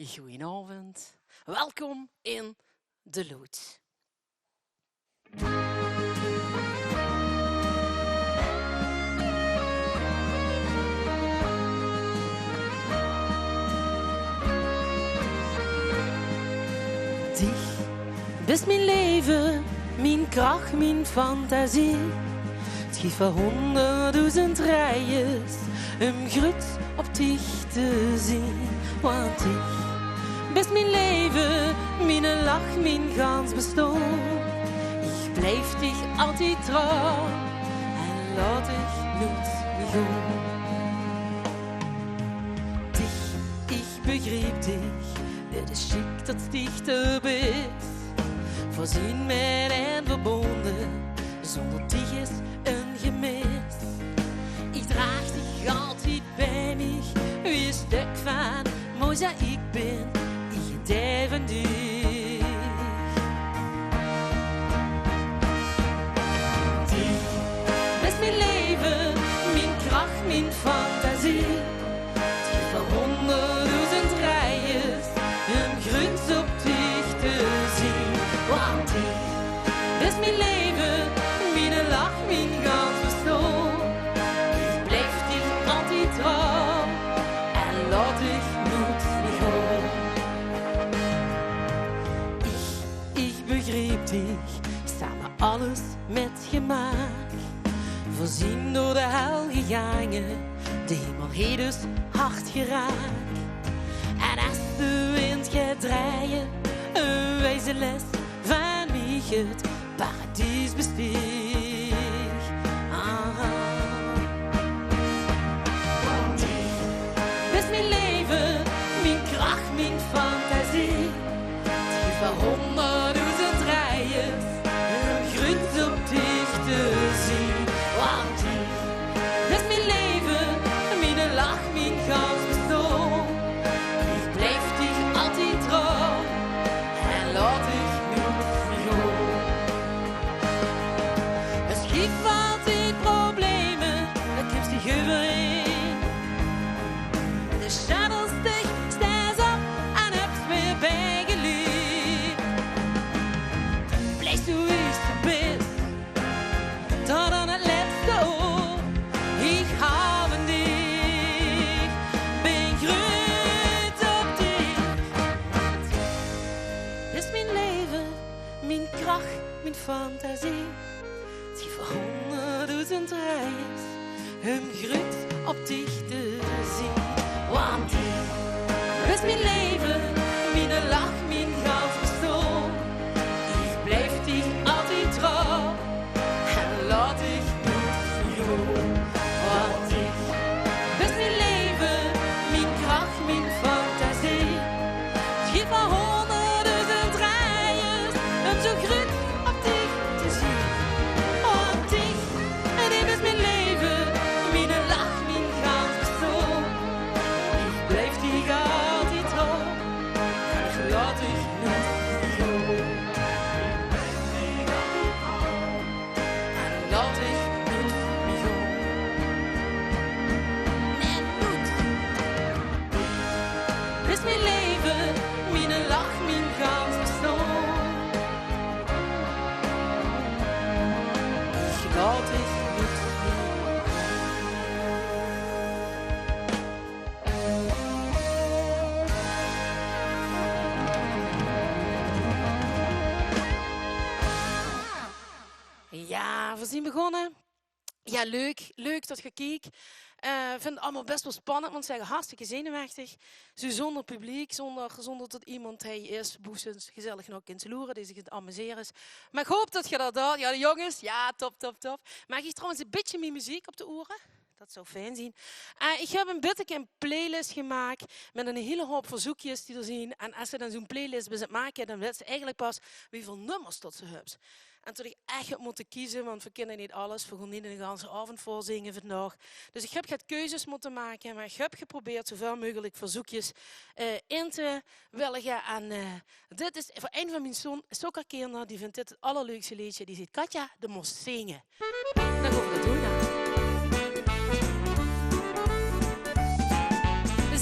Goedenavond. Welkom in De Loot. Dich bist mijn leven, mijn kracht, mijn fantasie. Het geeft van 100.000 rijers om grut op dich te zien. Want dich bist mijn leven, mijn lach, mijn gans bestaan. Ik blijf dich altijd trouw en laat dich nooit meer gaan. Dich, ik begreep dich, het is chic dat dichter bist. Voorzien met en verbonden, zonder dich is een gemis. Ik draag dich altijd bij mij, wie is stuk van mozaïek ben, ik gedij van dich. Dich best mijn leven, mijn kracht, mijn fantasie. Het geeft van 100.000 rijers, een grens op dich te zien. Want dich best mijn leven, mijn lach, mijn gans bestaan. Ik blijf dich altijd trouw en laat dich nooit meer gaan. Ik begreep dich, samen alles met gemak. Voorzien door de hel gegangen, de hemel heeft dus hard geraakt. En als de wind gaat draaien, een wijze les van wie het paradies besteeg. Want dich best mijn leven, mijn kracht, mijn fantasie. Het geeft van 100.000 rijers, een grens op dich te zien. Want dich best mijn leven, mijn lach, mijn gans bestaan. Ik blijf dich altijd trouw en laat dich nooit meer gaan. Het geeft altijd problemen, dat knipt zich overheen. De schaduwstig staat op en hebt weer bijgeleerd. Blijf zo is de best, tot aan het laatste oor. Ik hou van dich, ben groot op dich. Dit is mijn leven, mijn kracht, mijn fantasie. Het geeft van 100.000 rijers, hem groot op dich te zien. Want dich is mijn leven, mijn lach, mijn gans bestaan. Ik blijf dich altijd trouw en laat dich nooit meer gaan. Want dich is mijn leven, mijn kracht, mijn fantasie. Het geeft van 100.000 rijers, hem zo groot op dich te zien. Want dich, en dit is mijn leven, mijn lach, mijn gans bestaan. Ik blijf dich altijd trouw en ik laat dich nooit meer gaan. En ik laat dich nooit meer gaan. Nee, nooit. Dit is mijn leven, mijn lach, mijn gans bestaan. Ik laat dich nooit meer gaan. Ja, we zijn begonnen. Ja, leuk dat je kijkt. Ik vind het allemaal best wel spannend, want ze zijn hartstikke zenuwachtig. Zo zonder publiek, zonder dat iemand hij is, boezens, gezellig nog in te loeren, die zich het amuseren is. Maar ik hoop dat je dat doet. Ja, de jongens, ja, top. Maak je trouwens een beetje meer muziek op de oren? Dat zou fijn zijn. Ik heb een playlist gemaakt met een hele hoop verzoekjes die er zijn. En als ze dan zo'n playlist bezit maken, dan weet ze eigenlijk pas hoeveel nummers tot ze hebt. En toen ik echt heb moeten kiezen, want we kennen niet alles. We gaan niet de hele avond voorzingen vandaag. Dus ik heb keuzes moeten maken. Maar ik heb geprobeerd zoveel mogelijk verzoekjes in te willigen. En dit is voor een van mijn sokkerkinderen. Die vindt dit het allerleukste liedje. Die zegt, Katja, de moest zingen. Dan gaan we dat doen dan.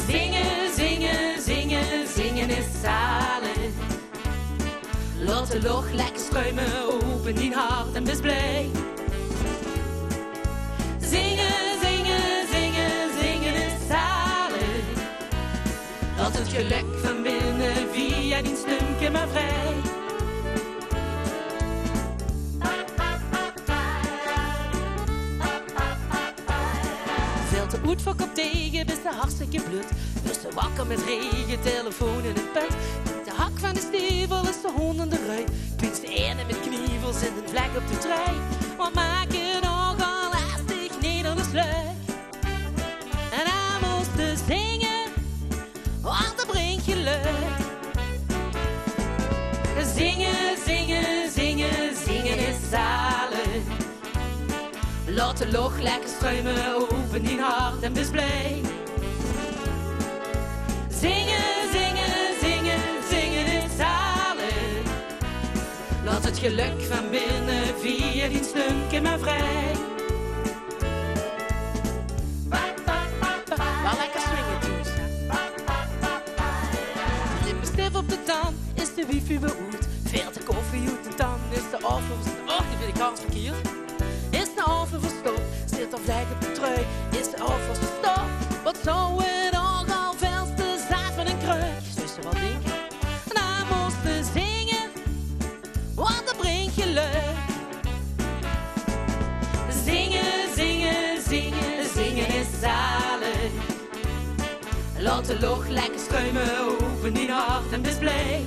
Zingen, zingen, zingen, zingen. de lach lekker struimen, open in hart en wees blij. Zingen, zingen, zingen, zingen is zalig. Laat het geluk van binnen via die stumke maar vrij. Veel te oud voor kop tegen, best hartstikke blut. Dus te wakker met regen, telefoon in het bed. De hak van de stevel is de hond in de rui. Piets de ene met knievels en een vlek op de trui. Wat maak je nogal lastig neder de sluik. En hij moest zingen, want dat brengt geluk. Zingen, zingen, zingen, zingen is zalig. Laat de lach lekker struimen, open in hart en wees blij. Zingen, zingen, zingen, zingen is zalig. Laat het geluk van binnen via die stunken maar vrij. Wel lekker swingen toes. Lippen stif op de tand, is de wifi behoed. Veel te koffie uit de tand, is de afval. Oh, die vind ik kans verkeerd. Is de afval verstopt, zit er vlek op de trui. Is de afval verstopt, wat zou het nogal veel te zaad van een kruik. Dus wat denk je? En hij moest zingen, want dat brengt geluk. Zingen, zingen, zingen, zingen is zalig. Laat de lach lekker schuimen, open in hart en wees blij.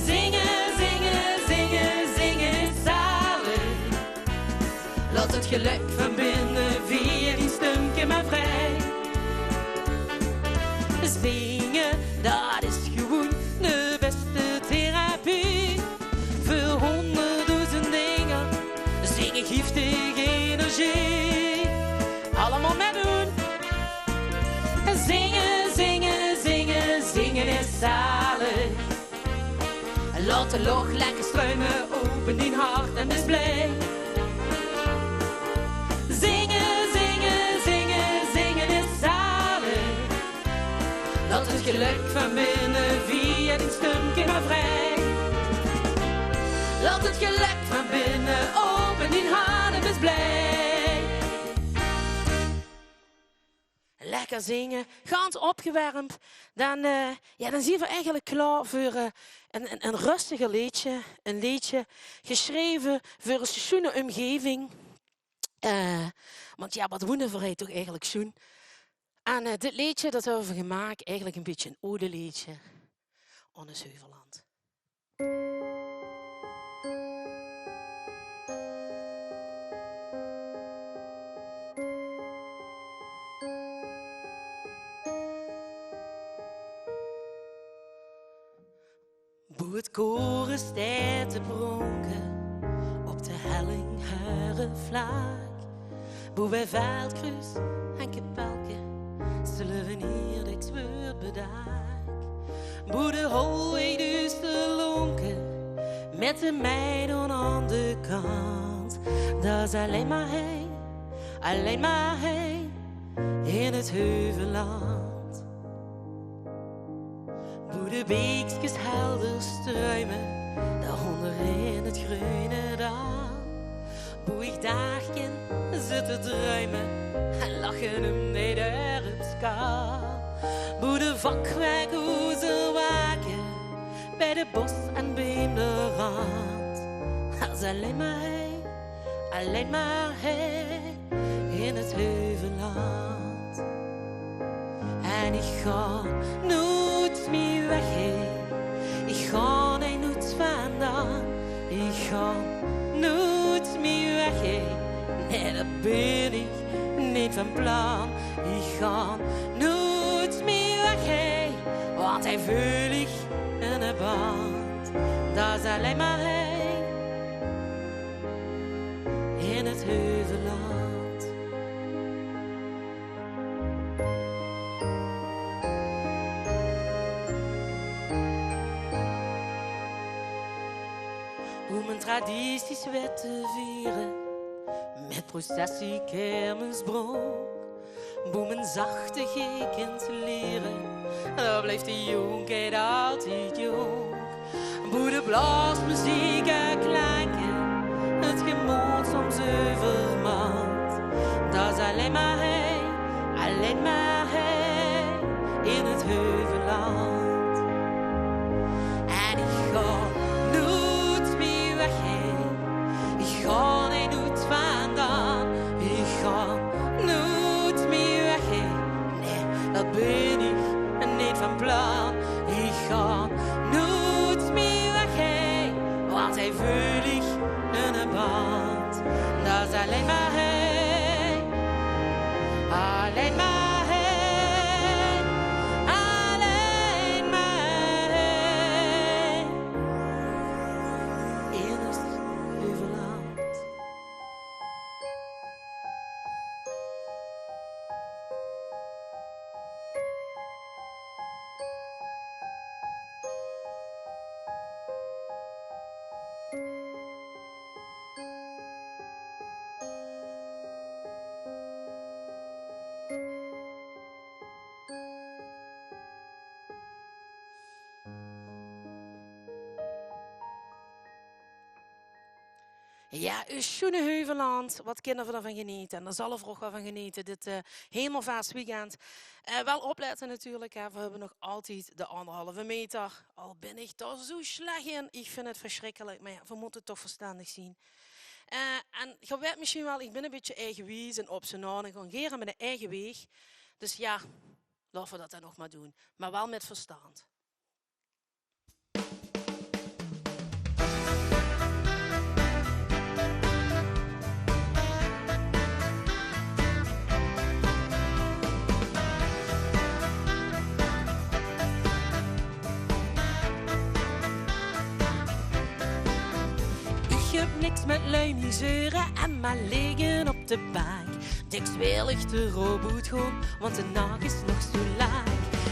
Zingen, zingen, zingen, zingen is zalig. Laat het geluk van binnen via die stumke maar vrij. Zingen, dat is gewoon de beste therapie. Voor 100.000 dingen, zingen giftige energie. Allemaal met doen. Zingen, zingen, zingen, zingen is zalig. Laat de lach lekker struimen, open in hart en wees blij. Zingen, zingen, zingen, zingen is zalig. Laat het geluk van binnen via die stumke maar vrij. Laat het geluk van binnen open in hart en wees blij. Lekker zingen, gans opgewarmd. Dan zie je eigenlijk klaar voor een rustiger liedje. Een liedje geschreven voor een schoene omgeving. Want ja, wat wonen voor toch eigenlijk schoen. En dit liedje dat hebben we gemaakt, eigenlijk een beetje een ode liedje. On het Heuvelland. Boe het koren staat te pronken op de helling haar vlak. Boe bij Veldkruis en Kepelke zullen we hier de zweur bedaak. Boe de holweg dus te lonken met de meiden aan de kant. Dat is alleen maar hij in het Heuvelland. De beekjes helder struimen, daaronder in het groene dal. Boe ik dagen zit te druimen en lachen hem niet op skaal. Boe de vakwerk hoe ze waken bij de bos en bij de rand. Als alleen maar hij in het Heuvelland. En ik ga nooit meer weg, ik ga nooit vandaan. Ik ga nooit meer weg, nee dat ben ik niet van plan. Ik ga nooit meer weg, want hij voel ik in een band. Dat is alleen maar hij in het Heuvelland. Hoe mijn tradities werd te vieren, met processie, kermisbronk. Hoe mijn zachte gekend leren, daar blijft de jonkheid altijd jong. boede blaasmuziek klanken, het gemoed soms overmand. Dat is alleen maar hij in het heuvelland. En ik ga nooit meer wegheen, ik ga nooit vandaan, ik ga nooit meer wegheen. Nee, dat ben ik niet van plan. Ik ga nooit meer wegheen, want hij voel ik een band. Dat is alleen maar hij, alleen maar hij, alleen maar hij in het heuvelland. Ja, een schoene heuvelland. Wat kinderen ervan genieten. En daar zal er vroeg wel van genieten. Dit hemelvaartsweekend. Wel opletten natuurlijk. Hè. We hebben nog altijd de 1,5 meter. Al ben ik daar zo slecht in. Ik vind het verschrikkelijk. Maar ja, we moeten het toch verstandig zien. En je weet misschien wel, ik ben een beetje eigenwijs en op zijn naam. En gewoon geren met een eigen weg. Dus ja, laten we dat dan nog maar doen. Maar wel met verstand. Ik heb niks met lui zeuren en maar liggen op de bank. Dik zwelig de robot gewoon, want de nacht is nog zo laag.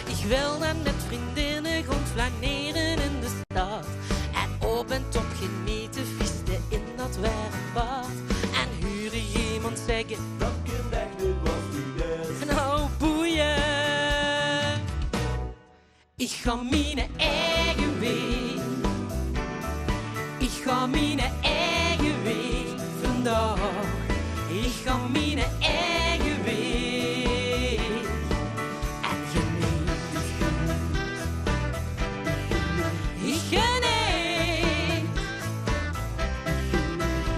Ik wil dan met vriendinnen gewoon flaneren in de stad. En op en top genieten, visten in dat werkbad. En huren iemand zeggen, welke dag dit was nu des. Nou boeien, ik ga mijn eigen weg. Ik ga mijn eigen weg vandaag. Ik ga mijn eigen weg. En geniet het goed. Ik geniet.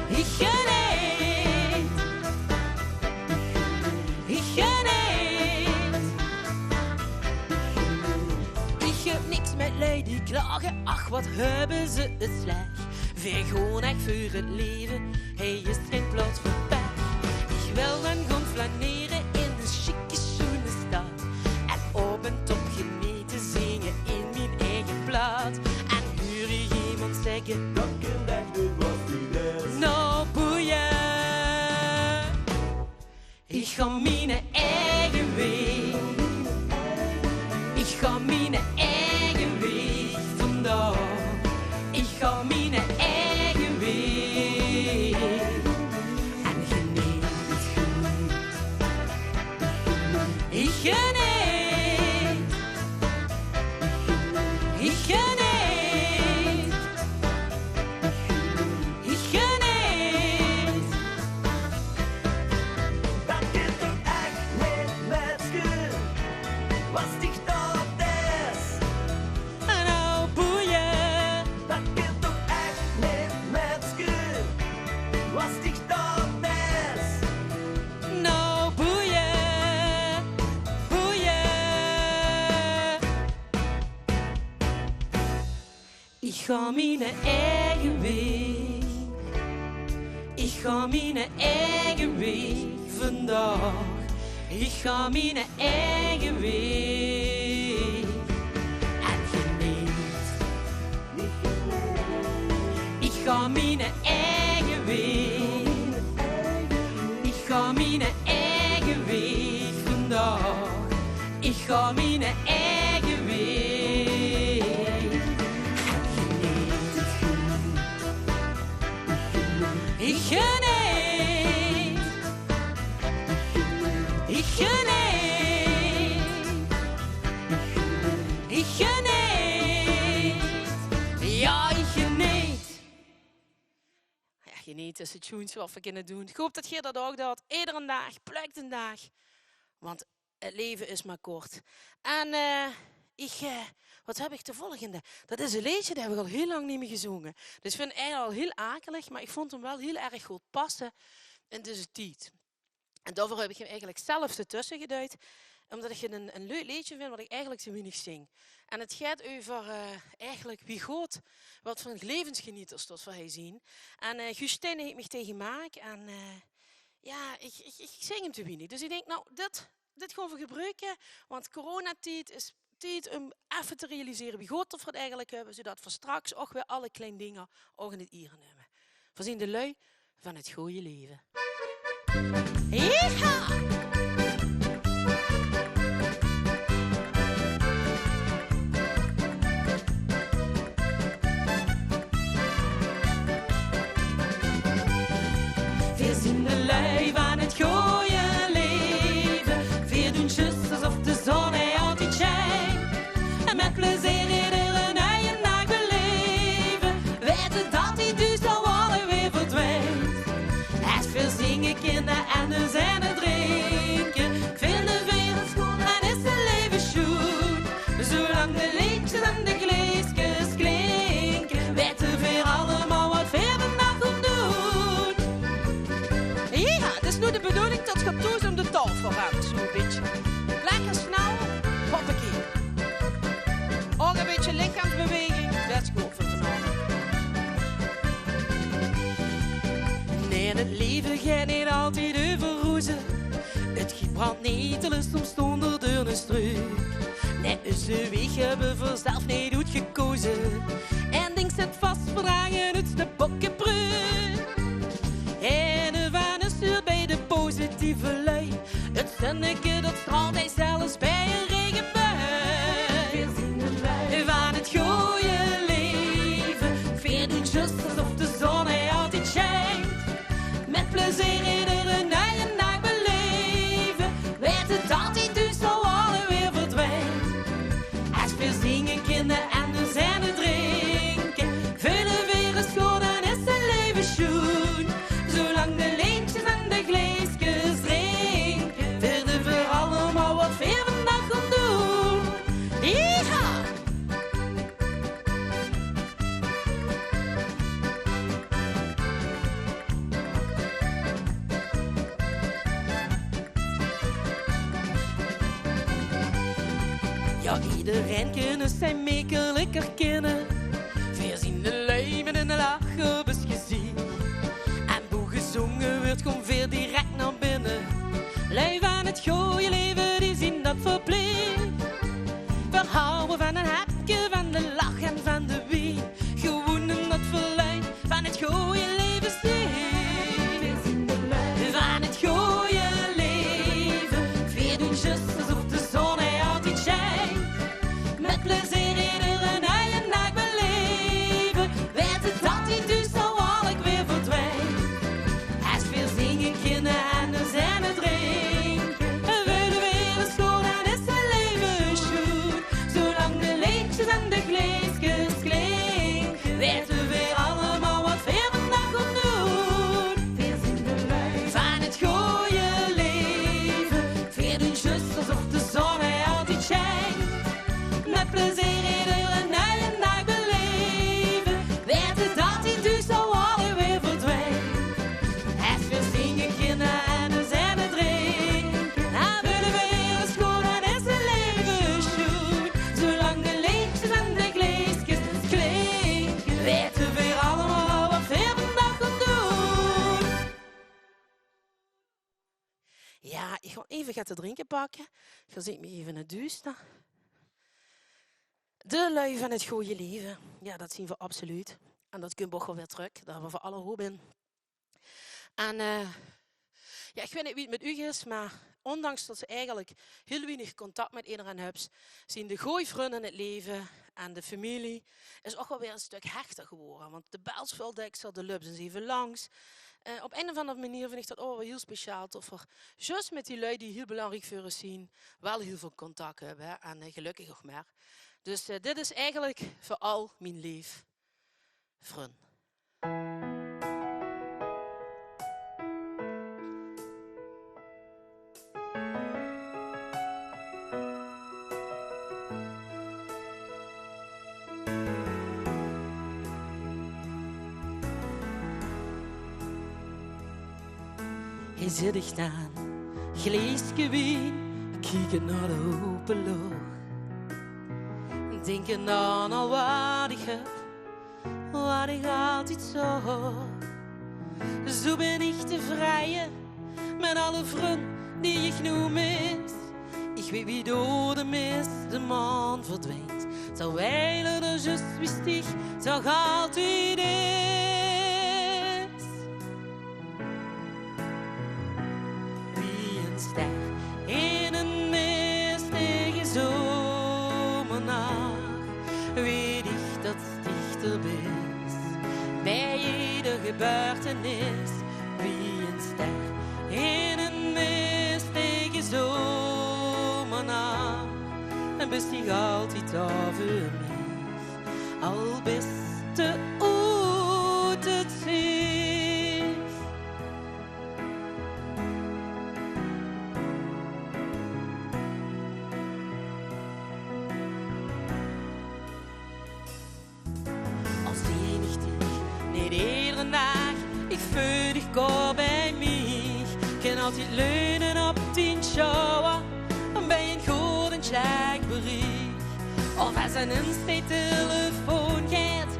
Ik geniet. Ik geniet. Ik heb niks met lui die klagen. Ach, wat hebben ze het slecht. Veer gewoon echt voor het leven, hij is geen plaats voor pech. Ik wil dan gewoon flaneren in de chique schoenenstad. En op en top genieten, zingen in mijn eigen plaat. En huur je iemand zeggen, welke dag dit was nu des. Nou boeien, ik ga mijn eigen weg. Ik ga mijn eigen weg vandaag. Ik ga mijn eigen weg. En geniet het goed. Ik geniet. Ik geniet. Ik geniet. Dat is toch echt niet met schuld. Was dich dat des. Nou boeien. Dat is toch echt niet met schuld. Was dich dat des. Nou boeien. Boeien. Ik ga mijn eigen weg. Ik ga mijn eigen weg vandaag. Ik ga mijn eigen weg. En geniet. Ik ga mijn eigen weg. Ik ga mijn eigen weg vandaag. Ik ga mijn eigen weg. En geniet het goed. Ik geniet. Ik geniet. Ik geniet. Ja, niet tussen tunes wat we kunnen doen. Ik hoop dat je dat ook doet. Iedere dag, plukt een dag. Want het leven is maar kort. En wat heb ik de volgende? Dat is een liedje, dat heb ik al heel lang niet meer gezongen. Dus ik vind het eigenlijk al heel akelig, maar ik vond hem wel heel erg goed passen in deze tijd. En daarvoor heb ik hem eigenlijk zelf ertussen geduid. Omdat ik het een leuk liedje vind wat ik eigenlijk te weinig zing. En het gaat over eigenlijk wie God, wat voor levensgenieters tot voor hij zien. En Gustijn heeft me tegen gemaakt. En ja, ik zing hem te weinig. Dus ik denk, nou, dit gaan we gebruiken. Want coronatijd is tijd om even te realiseren wie God of het eigenlijk hebben. Zodat we straks ook weer alle kleine dingen ook in het ieren nemen. We zien de lui van het goede leven. Ja! Wir sind de lui van het gooie leven. Wir doen just alsof de zon altijd schijnt. En met plezier iedere nieuwe dag beleven. Weten dat die dus al alweer verdwijnt. Het veel zingen kinderen en de zijn het drinken. Veel de wereld schoon en is het leven schoon. Zolang de liedjes en de gleesjes klinken. Weten we allemaal wat we vandaag gaan doen. Ja, het is nu de bedoeling dat je toe om de tafel gaat, zo'n beetje. Lekker snel, hoppakee. Ook een beetje lichaamsbeweging, dat is goed voor vanavond. Nee, en het leven gaat niet altijd over rozen. Het giet brandt niet, er is soms zonder door een struik. Nee, dus de weg hebben we zelf niet goed gekozen. En ding zit vast, verdragen het de bokkenbreuk. En de waan is stuurt bij de positieve lui. Het zonnetje dat straalt hij zelfs bij een regenbui. Van het gooie leven. Veer doen just alsof de zon hij altijd schijnt. Met plezier iedere nieuwe dag beleven. Weten dat hij dus al alweer verdwijnt. Als we zingen kinderen en de zijn het drinken. Vullen weer eens schoon en is het leven schoon. Zolang de leentjes en de gleesjes drinken. Willen we allemaal wat we vandaag gaan doen. Ja! Ja, iedereen kan zijn makkelijk herkennen. We zien de lui met een lach op het gezicht. En hoe gezongen wordt, komt weer direct naar binnen. Lui van het gooie leven, die zien dat verplicht. We houden van een hapje, van de lach en van de wien. Gewoon dat verluid van het gooie leven zien. Van het gooie leven, we doen just alsof de zon hij altijd schijnt. Met plezier iedere nieuwe dag beleven. Weten dat hij dus al alweer verdwijnt. Als we zingen kinderen en de zijn het drinken. We willen weer eens schoon en is het leven schoon. Zolang de leedjes en de gleesjes klinken. Weten we weer allemaal wat we vandaag gaan doen. Van het gooie leven. We doen just alsof de zon hij altijd schijnt. Met plezier iedere nieuwe dag beleven. Weten dat hij dus al alweer verdwijnt. Als we zingen kinderen en de zijn het drinken. Dan willen we weer eens schoon en is het leven schoon. Zolang de leedjes en de gleesjes klinken. Weten we allemaal wat we vandaag gaan doen. Ja, ik ga even te drinken pakken. Ik ga me even in het duister. De lui van het goede leven. Ja, dat zien we absoluut. En dat kunnen we ook wel weer terug. Daar hebben we voor alle hoop in. En ja, ik weet niet wie het met u is, maar ondanks dat ze eigenlijk heel weinig contact met iedereen hebben, zien de gooivrienden in het leven en de familie is ook wel weer een stuk hechter geworden. Want de Belsveldeksel, de Lubs, zijn even langs. Op een of andere manier vind ik dat ook wel heel speciaal. Of we juist met die lui die heel belangrijk voor ons zien, wel heel veel contact hebben. Hè? En gelukkig nog maar. Dus dit is eigenlijk voor al mijn lief. Vriend. Hij zit dicht aan, gleesje wien, kijken naar de open lucht. Denken aan al wat ik heb, wat ik altijd zag. Zo ben ik te vrije, met alle vrienden die ik nu mis. Ik weet wie door de mist de maan verdwijnt, terwijl er juist wist ik toch altijd is. Wie een ster in een mistige zomernacht, weet ik dat het dichter is bij ieder gebeurtenis. Wie een ster in een mistige zomernacht, en best ik altijd over mij, al best te oud het is. Als die niet niet iedere dag, ik voel dich go bij mij. Kan altijd leunen op 10 shower, bij een goed en check bericht. Of als een instant telefoon gaat,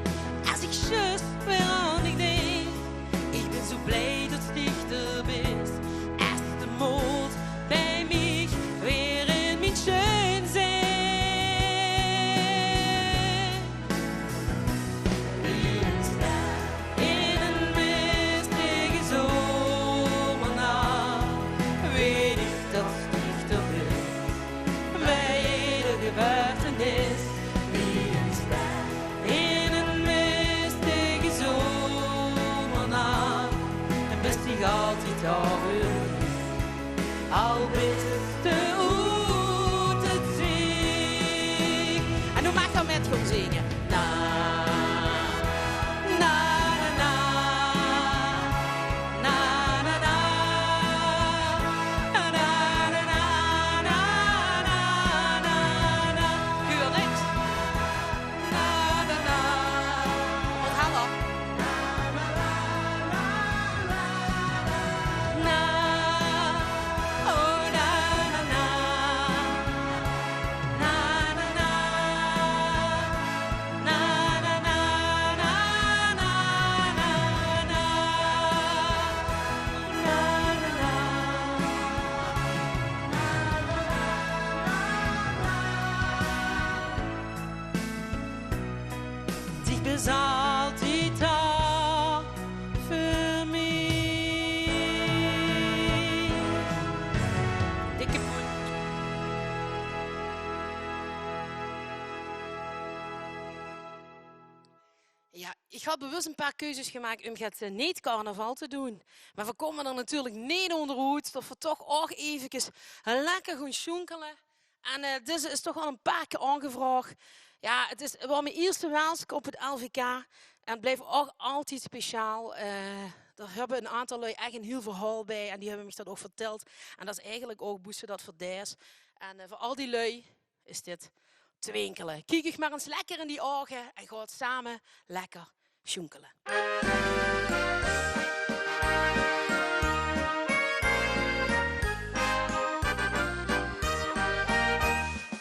als ik just weer aan ik denk. Ik ben zo blij dat het dichter is, als de moed bij mij weer in mijn schön zijn. Wie een ster in een mistige zomernacht, weet ik dat het dichter is bij ieder gebeurtenis. Wie een ster in een mistige zomernacht, en best ik altijd over, al best te oud het zing. En nu mag dat met gewoon zingen. Na, na, na, na, na, na, na, na, na, na, na, na, na. Keur niks. Na, na, na. Wat gaan we? Na, oh na, na, na. Na, na, na. Na, na, na, na, na, na, na. Na, na, na. Dich bist altijd da für mich. Dikke poen. Ja, ik had bewust een paar keuzes gemaakt om het niet carnaval te doen. Maar we komen er natuurlijk niet onderuit dat we toch ook eventjes lekker gaan schonkelen. En deze is toch al een paar keer aangevraagd. Ja, het is wel mijn eerste welsk op het LVK. En het blijft ook altijd speciaal. Daar hebben een aantal lui echt een heel verhaal bij. En die hebben me dat ook verteld. En dat is eigenlijk ook boesten dat voor deze. En voor al die lui is dit twinkelen. Kijk ik maar eens lekker in die ogen en ga samen lekker schonkelen.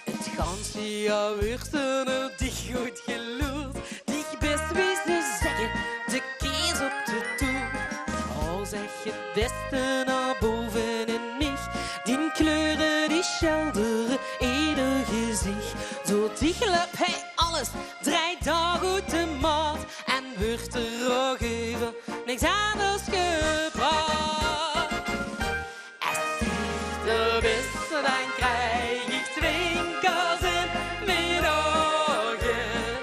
Het ganse jaar werd er dich goed geloerd. Dich best wie ze zeggen, de kees op de toer. Al zeg het beste naar boven in mij. Die kleuren, die schelderen, ieder gezicht. Zo dichtelijk hij alles, 3 dagen uit de maat. En wordt er ook even niks anders gebracht. Als dichter best, dan krijg ik twinkels in mijn ogen.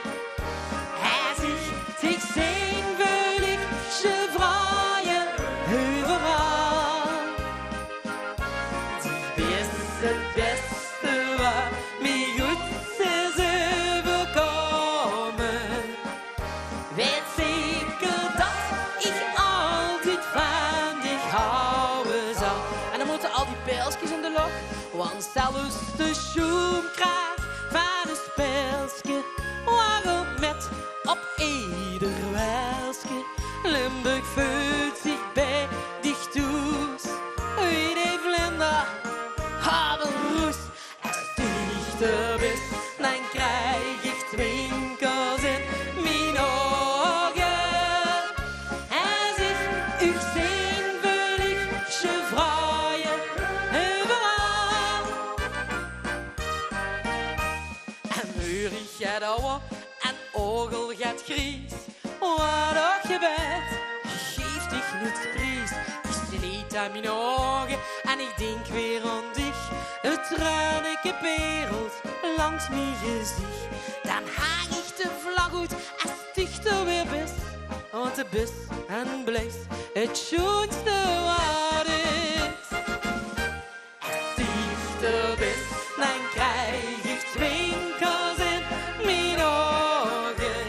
Hij ziet zich zijn völlig chevraaien overal. Die is het beste wat mij goed is overkomen. Weet zeker dat ik altijd van dich houden zal. En dan moeten al die pijltjes in de lok, want zelfs de schoenkraag van een spelsje waarom met op ieder welsje. Limburg voelt zich bij dich toe aan mijn ogen en ik denk weer aan dich. Het tranige wereld langs mijn gezicht. Dan hang ik de vlag uit en sticht er weer best. Want de bus en blijf het schoonste wat is. En sticht er best, dan krijg ik twinkels in mijn ogen.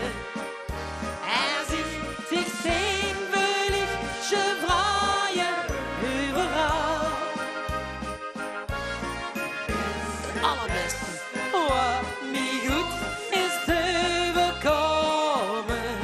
Er ziet zich zijn verlichtje vraaien overal. Het allerbeste wat mij goed is te bekomen.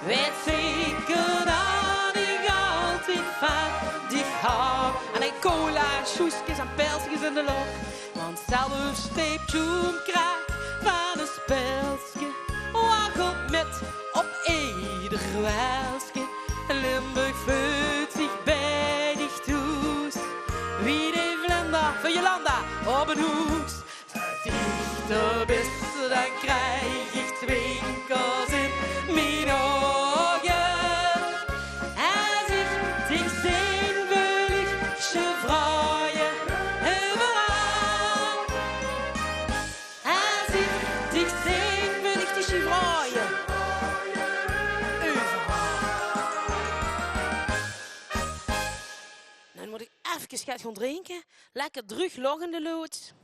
Weet zeker dat ik altijd van dich hou. En een cola, sjoesjes en pelsjes in de loop. Want zelfs steeptjoen krijg van een spelsje. Waggelt met op ieder welsje. Limburg voelt zich bij dich toes. Wie de vlinder van Jolanda op een hoes. Dichter best, dan krijg ik twinkels in mijn ogen. En zich zijn verlichtje vraaien overal. En zich zijn verlichtje vraaien overal. Dan moet ik even gaan drinken. Lekker terug lachende lood.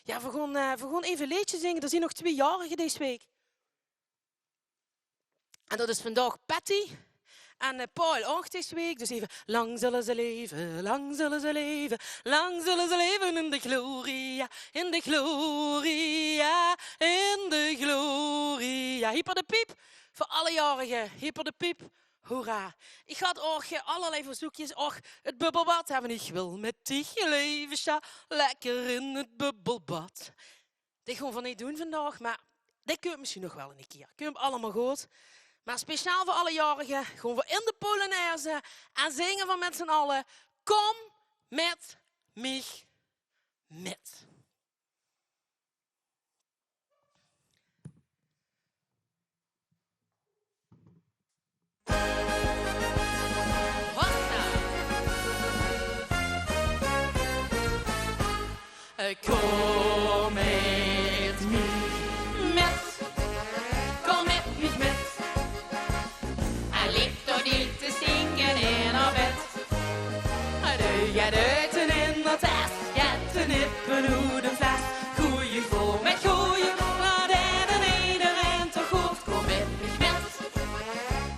We gaan even een liedje zingen. Er zijn nog 2 jarigen deze week. En dat is vandaag Patty en Paul ook deze week. Dus even, lang zullen ze leven, lang zullen ze leven, lang zullen ze leven in de gloria, in de gloria, in de gloria. Hyper de piep voor alle jarigen, hyper de piep. Hoera. Ik had ook allerlei verzoekjes. Och, het bubbelbad hebben. Ik wil met dich leven, sja. Lekker in het bubbelbad. Dit gaan we niet doen vandaag, maar dit kun je misschien nog wel een keer. Kun je allemaal goed. Maar speciaal voor alle jarigen gaan we in de Polonaise en zingen we met z'n allen. Kom met mich met. Kom met mich met, kom met mich met. Hij ligt door niet te zingen in haar bed. Hij gaat uit in dat tas, gaat een nippenhoedenvlas. Goeie vol met goeie, laat en iedereen toch goed. Kom met mich met,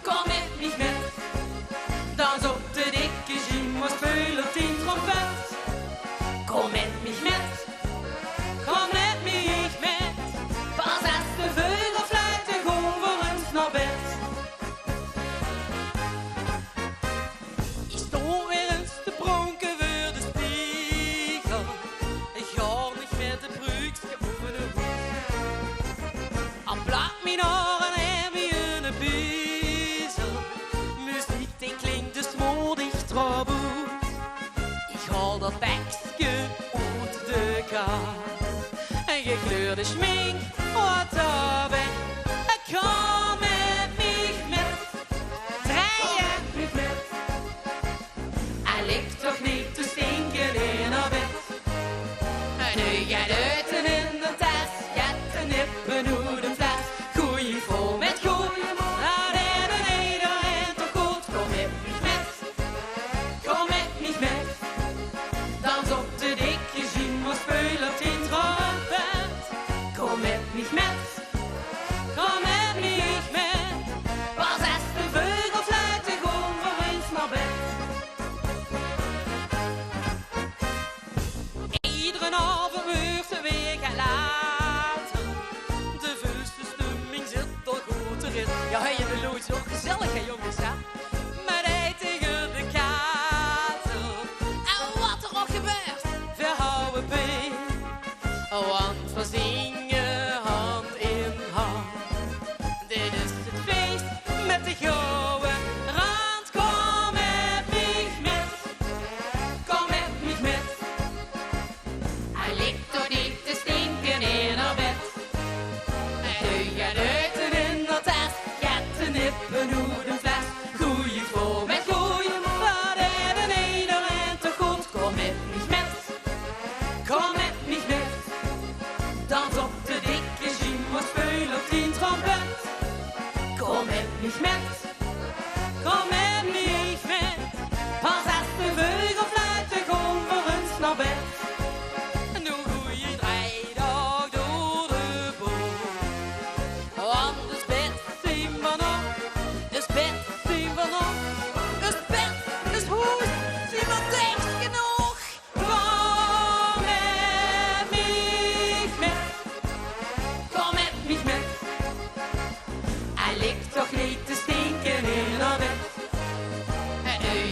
kom met mich met. Dans op de dikke gym was speelt 10 trompet. Kom met mich met. Kom met mich met, pas als de vogel fluiten, gaan we eens naar bed. Ik sta weer eens te pronken voor de spiegel. Ik ga niet met de broekje over de hoek. Aan plak mijn oren heb je een piezel. Muziek die klinkt dus moedig trouwens. Ik haal dat bekje uit de kaart. En gekleurde schmink, wat daarbij. Kom met mich met, draaien mich met. Hij ligt toch niet te stinken in haar bed. En nu gaat uit en in de tas, gaat een nippenhoedenvlas. Goeie vol met goeie, laat en iedereen toch goed. Kom met mich met, kom met mich met. Dans op de dikke gym, maar speel op 10 trompet. Kom met mich met,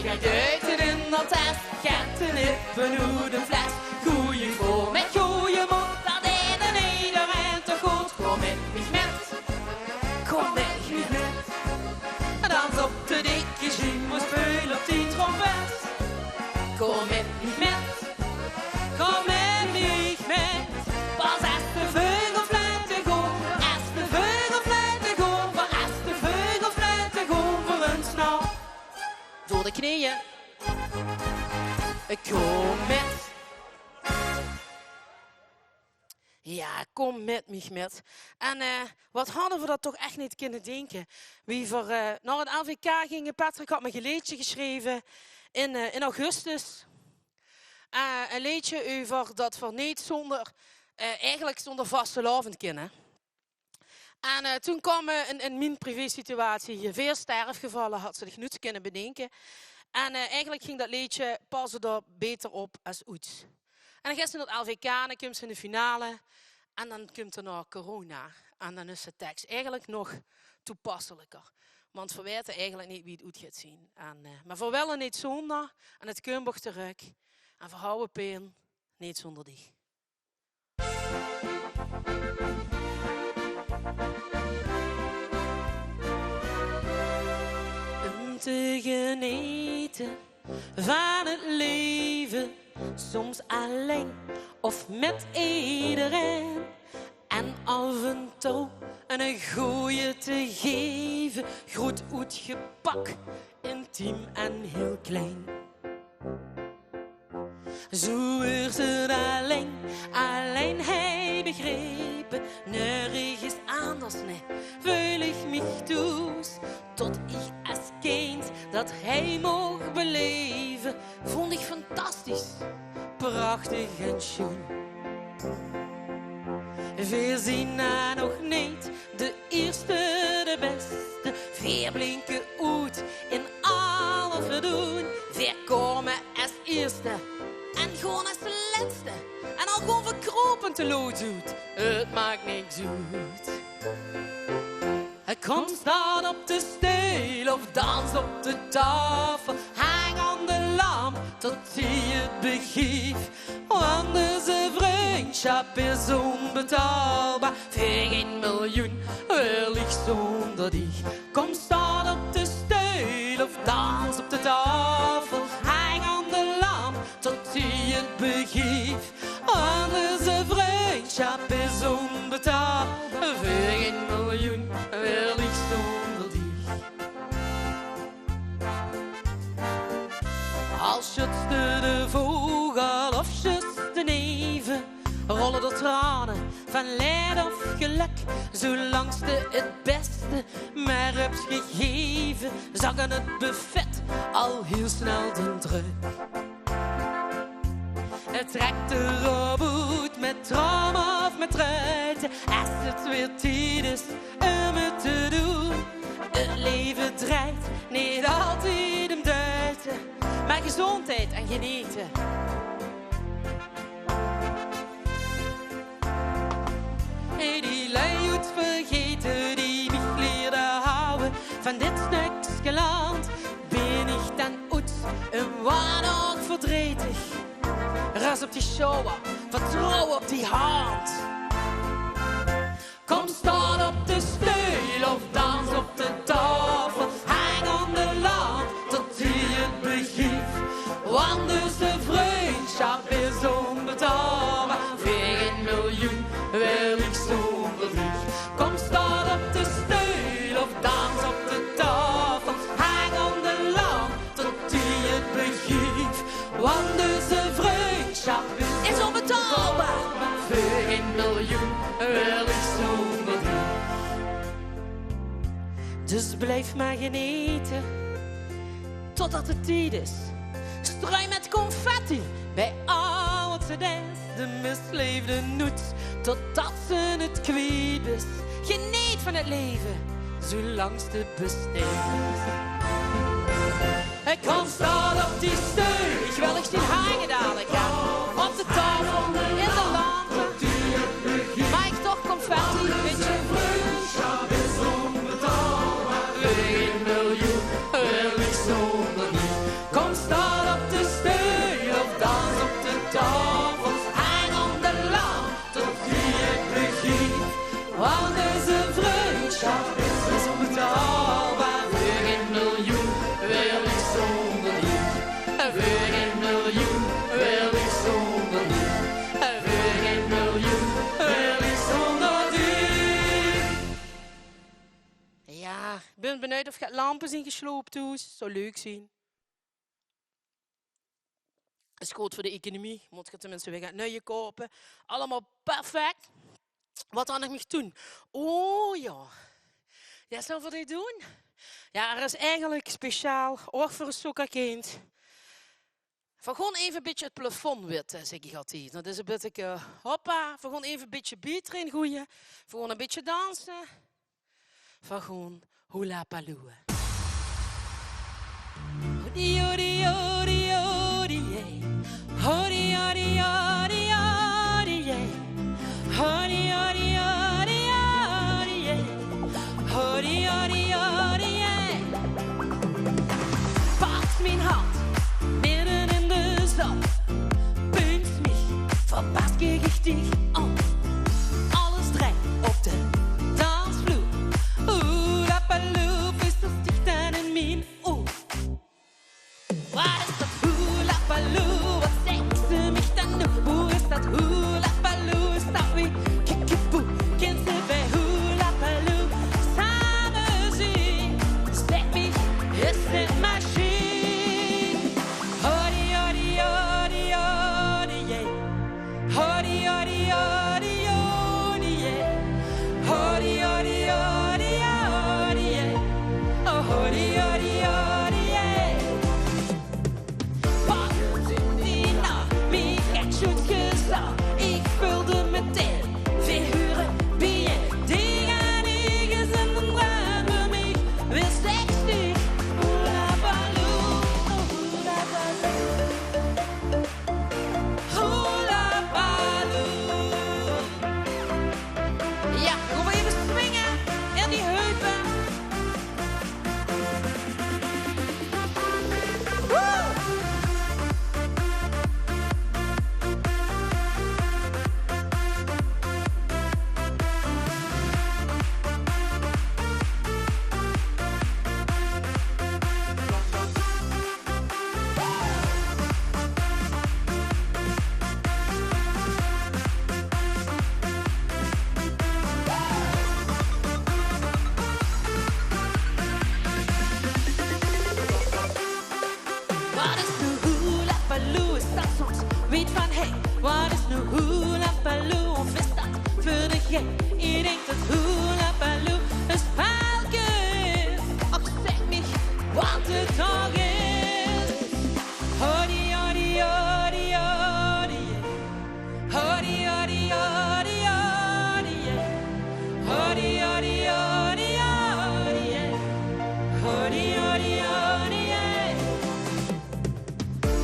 gaat duiken in dat test. Gent een hippe noedenfles. Goeie voor met goeie mond, dat in iedereen te goed. Kom met mich met, kom met mich met. Dans op de dikke schimmel, speel op die trompet. Kom met mich met, kom met mich met. Pas als de vogelfluiten gaan, als de vogelfluiten gaan, voor als de vogelfluiten gaan voor een snel. Door de knieën, kom met. Ja, kom met mich met. En wat hadden we dat toch echt niet kunnen denken. Wie voor naar het LVK gingen, Patrick had me een liedje geschreven in augustus. Een liedje over dat we niet zonder, eigenlijk zonder vastelavond kunnen. En toen kwam in mijn privé situatie veel sterfgevallen, had ze zich niet kunnen bedenken. En eigenlijk ging dat liedje passen er beter op als iets. En dan gaat ze naar het LVK en dan komt ze in de finale. En dan komt er nog corona. En dan is de tekst eigenlijk nog toepasselijker. Want we weten eigenlijk niet wie het uit gaat zien. Maar voor wel niet zonder. En het kumbocht terug. En voor houden pijn niet zonder die. Om te genieten van het leven. Soms alleen of met iedereen. En af en toe een goeie te geven. Goed uitgepak, intiem en heel klein. Zo is het alleen hij begrepen. Nergens anders, nee, voel ik mich thuis. Tot ik als kind dat hij mocht beleven. Vond ik fantastisch, prachtig en schoon. We zien er nog niet de eerste, de beste. Veer blinken uit in al wat we doen. Veer komen als eerste en gewoon als de laatste. En al gewoon verkropen te lood doet, het maakt niks uit. Hij komt staan op de steel of dans op de tafel. Hang aan de lamp tot hij het begeeft. Want deze vriendschap is onbetaalbaar. Voor 1 miljoen wil ik zonder die. Kom staan op de steel of dans op de tafel. Hang aan de lamp tot hij het begeeft. Want deze vriendschap is onbetaalbaar. Voor 1 miljoen wil ik zonder die. Als schutste de vogel of schutste de neven, rollen er tranen van leed of geluk. Zolang ze het beste maar hebt gegeven, zakken het buffet al heel snel de druk. Het trekt erop uit met tram of met ruiten. Als het weer tijd is om het te doen. Het leven draait niet altijd om duiten, maar gezondheid en genieten. Hey, die lui uit vergeten die mich leerde houden van dit stukje land. Ben ik dan uit en waar nog verdrietig. Ras op die show, vertrouw op die hand. Kom staan op de steel of dans op de tafel. Hang aan de lamp tot hij het begeeft. Want dus de vriendschap is onbetaalbaar. Voor 1 miljoen wil ik zonder die. Kom staan op de steel of dans op de tafel. Hang aan de lamp tot hij het begeeft. Want dus de vriendschap is onbetaalbaar. Voor 1 miljoen wil ik zonder die. Dus blijf maar genieten totdat het tijd is. Struin met confetti bij al wat ze danst. De misleefde noet totdat ze het kwijt is. Geniet van het leven zolang het besteedt. Ik kan staan op die steun, ik wil echt zien hangen dadelijk. Ja. Op de tafel, in de lampen. Maar ik toch confetti, weet je. Vriendschap is onbetaalbaar. 1 miljoen wil ik zonder niet. weet of je lampen zien gesloopt huis. Zou leuk zijn. Is goed voor de economie. Moet je tenminste weer gaan nieuwe kopen. Allemaal perfect. Wat kan ik nog doen? Oh ja. Ja, zou voor dit doen? Ja, er is eigenlijk speciaal, ook voor een sokkerkind. Van gewoon even een beetje het plafond witten, zeg ik altijd. Dat is een beetje, hoppa, van gewoon even een beetje beat erin gooien. Van gewoon een beetje dansen. Van gewoon hula paloo. Hodi, hodi, hodi, hodi, yeah. Hodi, hodi, hodi, hodi, yeah. Hodi, hodi, hodi, hodi, yeah. Hodi, hodi, hodi, yeah. Pakt mijn hand midden in de zon. Punkt mich verpasst richtig an. Alles dreigt op de dansvloer. Hula paloo, is das dicht aan in mijn oor. Wat is dat hula paloo? Wat zegt ze mich dan nu? Hoe is dat hula paloo? Is dat wie kikiboe? Kent ze bij hula paloo? Samen zien, zegt mich, is het machine. Hodi, hodi, hodi, hodi, yeah. Hodi, hodi, hodi, hodi, yeah. Hodi, hodi, hodi, hodi, yeah. Oh, hodi, hodi, hodi, yeah. Wat in die nacht, mich echt goed gezag. Ik vulde meteen figuren, bien. Dingen die gezenden ruimen mich. Weer 60, hula paloo, hula paloo. Hula paloo. Ja, kom maar even swingen in die heupen. Woe! Wat is nu hula paloo? Is dat soms weet van hey? Wat is nu hula paloo? Of is dat voor de gek? Je denkt dat hula paloo een spelke is. Of zeg mich wat het toch is. Hodi, hodi, hodi, hodi, yeah. Hodi, hodi, hodi, hodi, yeah. Hodi, hodi, hodi, hodi, yeah. Hodi, hodi, hodi, yeah.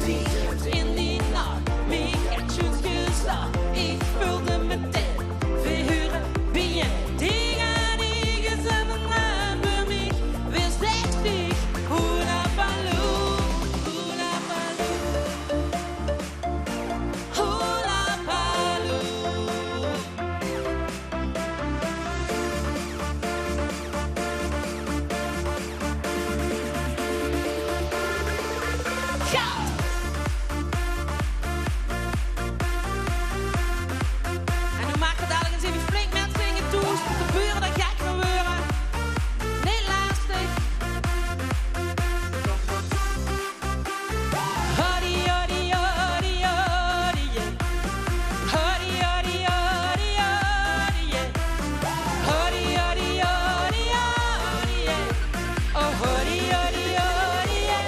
Vliegend in die nacht, mich echt goed gezag. Ik vulde meteen figuren, bien. Dingen die gezenden ruimen mich. Weer 60, hula paloo, hula paloo. Hula paloo. Goud! En nu maak je dadelijk eens even flink met zingen toe. De buren dat gek gebeuren. Niet lastig. Hodi, hodi, hodi, hodi, yeah. Hodi, hodi, hodi, hodi, yeah. Hodi, hodi, hodi, hodi, yeah. Oh, hodi, hodi, hodi, yeah.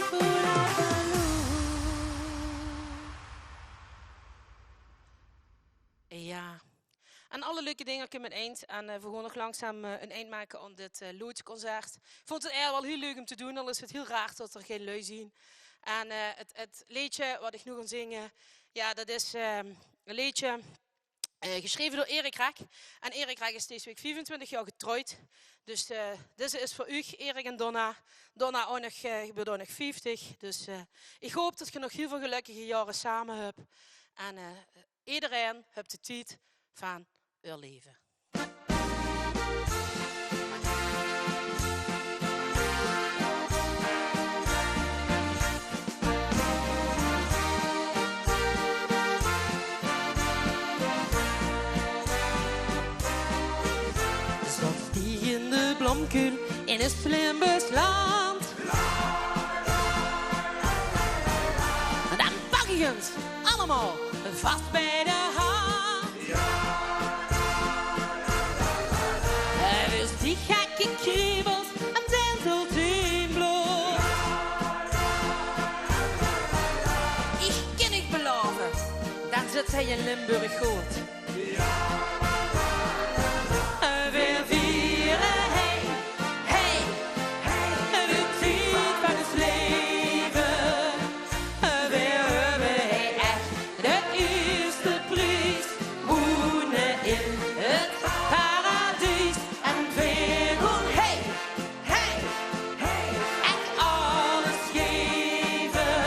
Hula paloo. Ja. En alle leuke dingen kunnen met eind. En we gaan nog langzaam een eind maken aan dit loodsconcert. Ik vond het eigenlijk wel heel leuk om te doen, al is het heel raar dat er geen lui zien. En het liedje wat ik nu ga zingen, ja, dat is een liedje geschreven door Erik Rek. En Erik Rek is deze week 25 jaar getrouwd. Dus deze is voor u, Erik en Donna. Donna ook nog, gebeurt ook nog 50. Dus ik hoop dat je nog heel veel gelukkige jaren samen hebt. En iedereen heeft de tijd van uw leven. Zat die in de blomkuil in het Limburgsland. En dan pak ik ons allemaal vast bij de hand. Dus die gekke kriebels en tintelt in bloed. Ik kan niet beloven, dan zit hij in Limburg goed. Weer vieren, hey, hey, hey, de tijd van het leven. Weer hebben wij echt de eerste prijs. Woenen in het paradijs. En weer gewoon, hey, hey, hey, echt alles geven.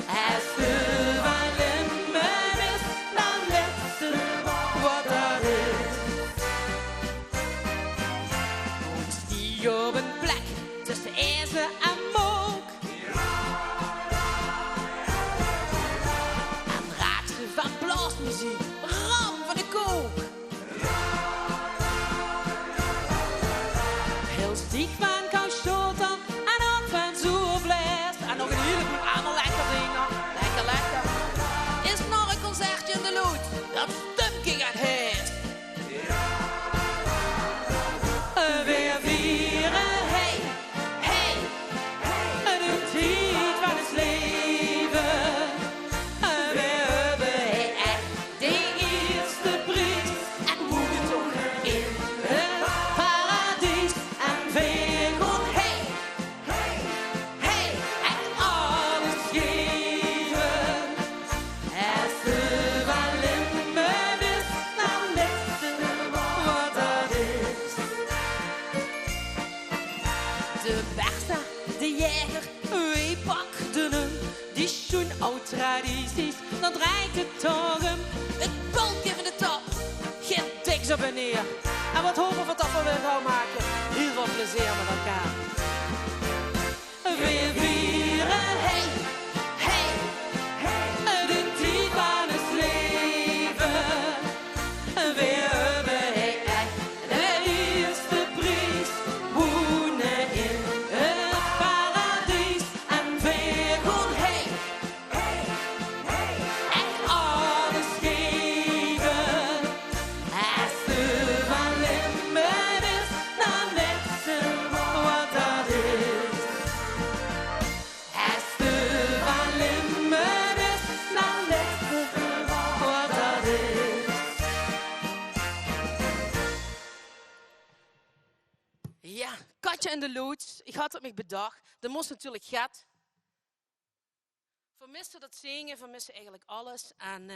Als de van Limburg is, dan weet ze wat dat is. Die op een plek tussen ijzer en mook. En raakt ze van blaasmuziek, ram van de kook. Heel stiek van Kauschoten en ook van Zoerblijst. En nog een heleboel andere lekker dingen. Lekker, lekker. Is nog een concertje in de lood. Dat stumke gaat heet. Weer vieren, hey, hey, hey, de tijd van het leven. Weer hebben wij echt de eerste prijs. En hoe we toch in het paradijs. En weer gewoon, hey, hey, hey, echt alles geven. Als de van Limburg is, dan weet ze wat dat is. De Bertha, de jager, wij pakten hem. Die schoen oud tradities, dan draait het toch hem. Het balkje van de top, geen tiks op en neer. En wat hopen we dat we weer gaan maken. Heel veel plezier met elkaar. Weer vieren, hey, hey, hey, de tijd van het leven. Weer hebben wij echt de eerste prijs. Woenen in het paradijs. En weer gewoon, hey, hey, hey, echt alles geven. Als de van Limburg is, dan weet ze wat dat is. Als de van Limburg is, dan weet ze wat dat is. Ja, katje in de loods. Ik had het me bedacht. Dat moest natuurlijk gat. Vermiste dat zingen, vermiste eigenlijk alles. En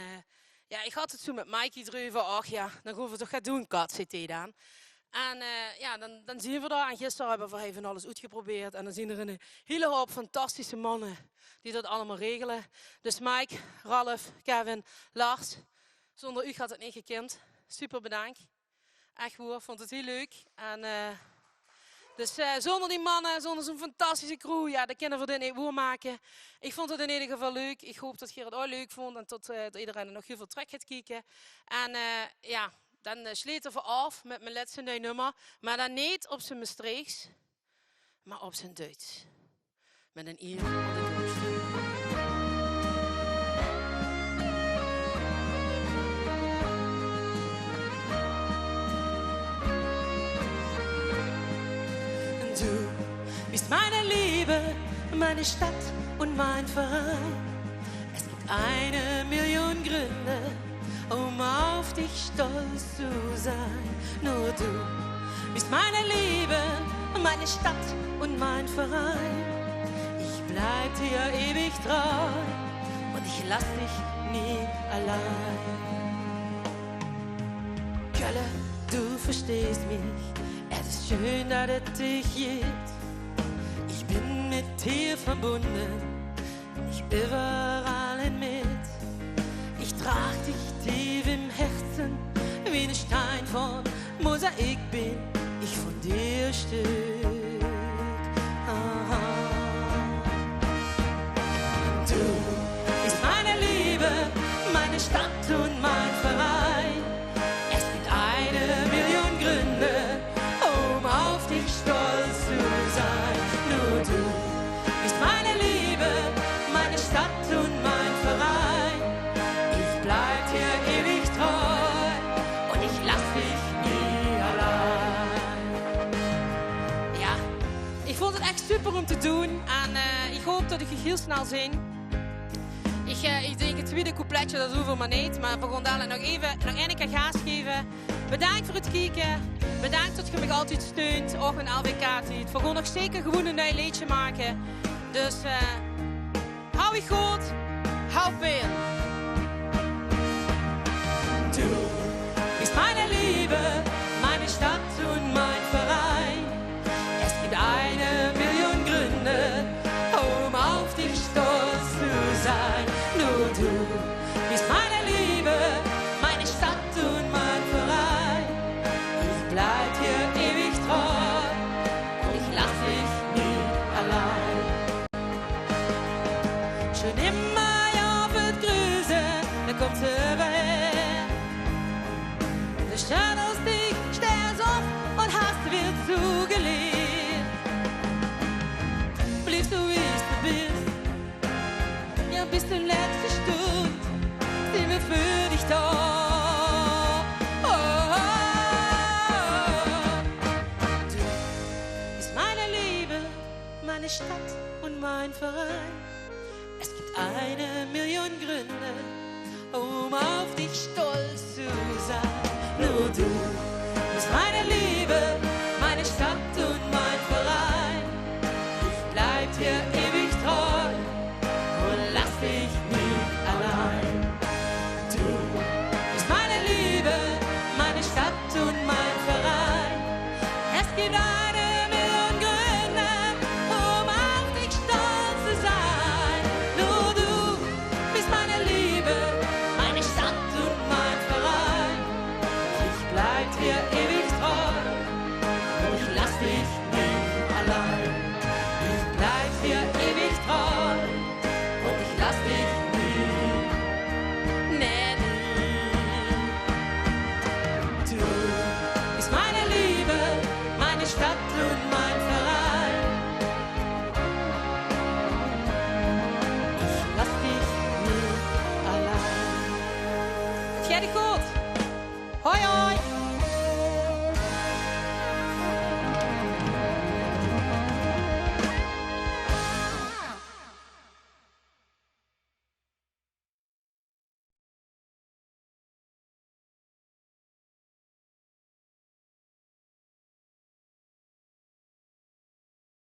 ja, ik had het zo met Mikey erover. Ach ja, dan gaan we toch gaan doen, kat, zit hij dan. En ja, dan zien we dat. En gisteren hebben we even alles uitgeprobeerd. En dan zien er een hele hoop fantastische mannen die dat allemaal regelen. Dus Mike, Ralf, Kevin, Lars. Zonder u had het niet gekend. Super bedankt. Echt hoor, vond het heel leuk. En dus zonder die mannen, zonder zo'n fantastische crew, ja, dat kunnen we dit niet maken. Ik vond het in ieder geval leuk. Ik hoop dat Gerard ook leuk vond en dat iedereen er nog heel veel trek gaat kijken. En ja, dan sluiten we af met mijn laatste nummer. Maar dan niet op zijn Maastrichts, maar op zijn Duits. Met een eer aan de Duits. Du bist meine Liebe, meine Stadt und mein Verein. Es gibt 1 Million Gründe, um auf dich stolz zu sein. Nur du bist meine Liebe, meine Stadt und mein Verein. Ich bleib dir ewig treu und ich lass dich nie allein. Kölle, du verstehst mich. Es ist schön, dass es dich gibt. Ich bin mit dir verbunden, nicht überall mit. Ich trag dich tief im Herzen, wie ein Stein von Mosaik bin ich von dir Stück. Aha. Du bist meine Liebe, meine Stadt und mein Verein. Es gibt 1 Million Gründe, um auf dich stolz hoop dat ik je heel snel zie. Ik denk het tweede coupletje, dat hoeven we maar niet. Maar we gaan dadelijk nog één keer gas geven. Bedankt voor het kijken. Bedankt dat je me altijd steunt. Ook een LVK-tijd. We gaan nog zeker gewoon een nieuw liedje maken. Dus hou je goed. Hou veel. Du bist meine Liebe, meine Stadt und mein Verein. Es gibt 1 Million Gründe, um auf dich stolz zu sein. Nur du bist meine Liebe, meine Stadt und mein Verein. Ich bleib dir ewig treu und ich lass dich nie allein. Schon immer auf het Grüße, da kommt sie her. Du schaust dich, stehst auf und hast wird zugelegt. Bliebst du wie du bist, ja bis zur letzten Stunde sind wir für dich da. Oh, oh, oh. Du bist meine Liebe, meine Stadt und mein Verein. Es gibt 1 Million Gründe, um auf dich stolz zu sein. Nur du bist meine Liebe, meine Stadt und mein Verein. Ich bleib dir ewig treu und lass dich nie allein. Du bist meine Liebe, meine Stadt und mein Verein. Es gibt 1 Million Gründe, um auf dich stolz zu sein. Nur du bist meine Liebe, meine Stadt und mein Verein. Ich bleib dir ewig treu und ich lass dich nie allein. Ich bleib dir ewig treu und ich lass dich nie, nee, nie. Du bist meine Liebe, meine Stadt und mein Verein. Ich lass dich nie allein. Het jij de goed? Hoi hoi!